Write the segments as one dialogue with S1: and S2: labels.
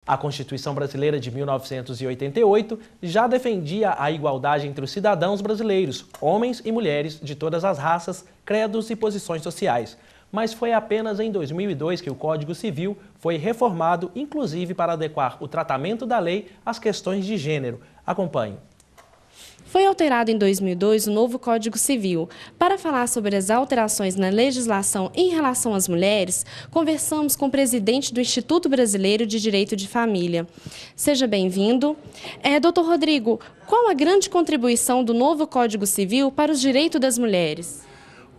S1: A Constituição Brasileira de 1988 já defendia a igualdade entre os cidadãos brasileiros, homens e mulheres de todas as raças, credos e posições sociais. Mas foi apenas em 2002 que o Código Civil foi reformado, inclusive para adequar o tratamento da lei às questões de gênero. Acompanhe.
S2: Foi alterado em 2002 o novo Código Civil. Para falar sobre as alterações na legislação em relação às mulheres, conversamos com o presidente do Instituto Brasileiro de Direito de Família. Seja bem-vindo. Doutor Rodrigo, qual a grande contribuição do novo Código Civil para os direitos das mulheres?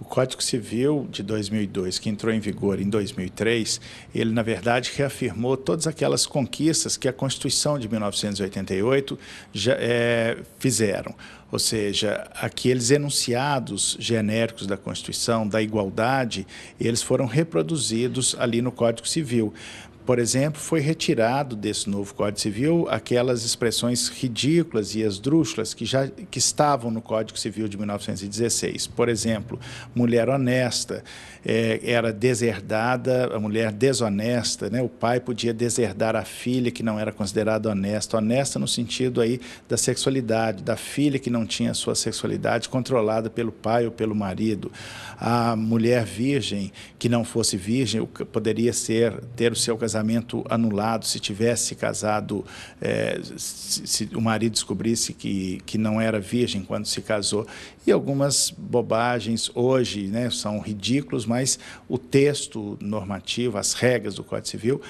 S3: O Código Civil de 2002, que entrou em vigor em 2003, ele, na verdade, reafirmou todas aquelas conquistas que a Constituição de 1988 já fizeram. Ou seja, aqueles enunciados genéricos da Constituição, da igualdade, eles foram reproduzidos ali no Código Civil. Por exemplo, foi retirado desse novo Código Civil aquelas expressões ridículas e esdrúxulas que estavam no Código Civil de 1916. Por exemplo, mulher honesta era deserdada, a mulher desonesta, né? O pai podia deserdar a filha que não era considerada honesta. Honesta no sentido aí da sexualidade, da filha que não tinha sua sexualidade controlada pelo pai ou pelo marido. A mulher virgem que não fosse virgem poderia ter o seu casamento anulado se tivesse casado, se o marido descobrisse que não era virgem quando se casou. E algumas bobagens hoje, né, são ridículos, mas o texto normativo, as regras do Código Civil,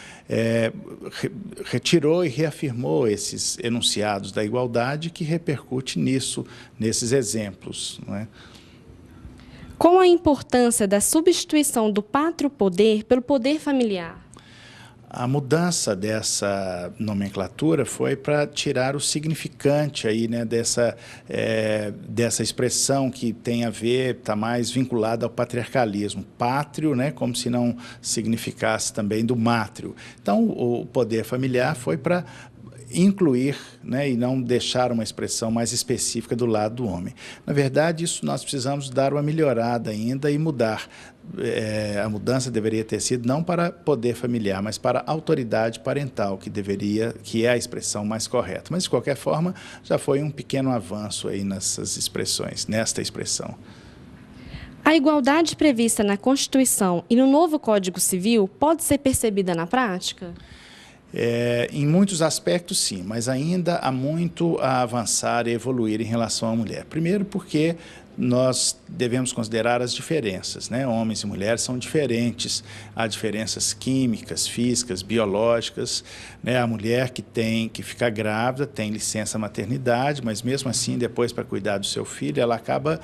S3: retirou e reafirmou esses enunciados da igualdade que repercute nisso, nesses exemplos, não é?
S2: Qual a importância da substituição do pátrio poder pelo poder familiar?
S3: A mudança dessa nomenclatura foi para tirar o significante aí, né, dessa expressão que tem a ver, está mais vinculada ao patriarcalismo. Pátrio, né, como se não significasse também do mátrio. Então, o poder familiar foi para incluir, né, e não deixar uma expressão mais específica do lado do homem. Na verdade, isso nós precisamos dar uma melhorada ainda e mudar. A mudança deveria ter sido não para poder familiar, mas para autoridade parental, que é a expressão mais correta. Mas, de qualquer forma, já foi um pequeno avanço aí nessas expressões, nesta expressão.
S2: A igualdade prevista na Constituição e no novo Código Civil pode ser percebida na prática?
S3: Em muitos aspectos, sim, mas ainda há muito a avançar e evoluir em relação à mulher. Primeiro porque nós devemos considerar as diferenças, né? Homens e mulheres são diferentes, há diferenças químicas, físicas, biológicas, né? A mulher que fica grávida tem licença maternidade, mas mesmo assim, depois para cuidar do seu filho, ela acaba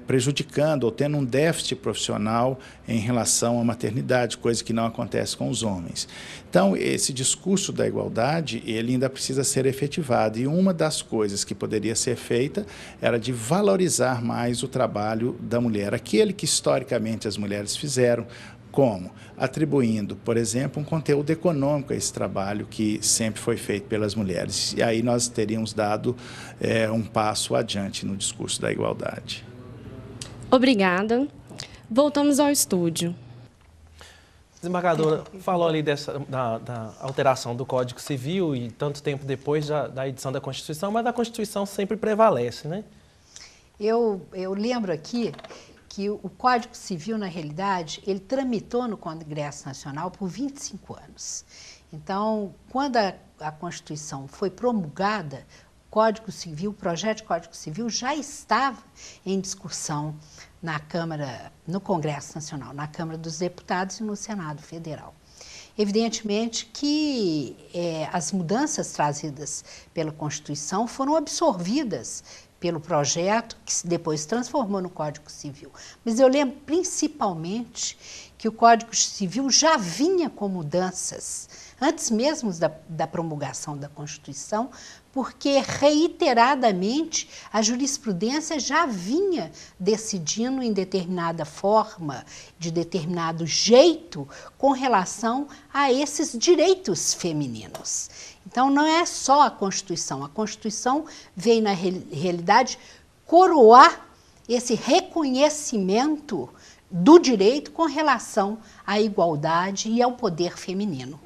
S3: prejudicando ou tendo um déficit profissional em relação à maternidade, coisa que não acontece com os homens. Então, esse discurso da igualdade, ele ainda precisa ser efetivado, e uma das coisas que poderia ser feita era de valorizar mais o trabalho da mulher, aquele que historicamente as mulheres fizeram. Como? Atribuindo, por exemplo, um conteúdo econômico a esse trabalho que sempre foi feito pelas mulheres. E aí nós teríamos dado um passo adiante no discurso da igualdade.
S2: Obrigada. Voltamos ao estúdio.
S1: Desembargadora, falou ali da alteração do Código Civil e tanto tempo depois da edição da Constituição, mas a Constituição sempre prevalece, né?
S4: Eu lembro aqui que o Código Civil, na realidade, ele tramitou no Congresso Nacional por 25 anos. Então, quando a Constituição foi promulgada, o projeto de Código Civil já estava em discussão na Câmara, no Congresso Nacional, na Câmara dos Deputados e no Senado Federal. Evidentemente que as mudanças trazidas pela Constituição foram absorvidas pelo projeto, que depois se transformou no Código Civil. Mas eu lembro principalmente que o Código Civil já vinha com mudanças, antes mesmo da promulgação da Constituição, porque reiteradamente a jurisprudência já vinha decidindo em determinada forma, de determinado jeito, com relação a esses direitos femininos. Então, não é só a Constituição veio, na realidade, coroar esse reconhecimento do direito com relação à igualdade e ao poder feminino.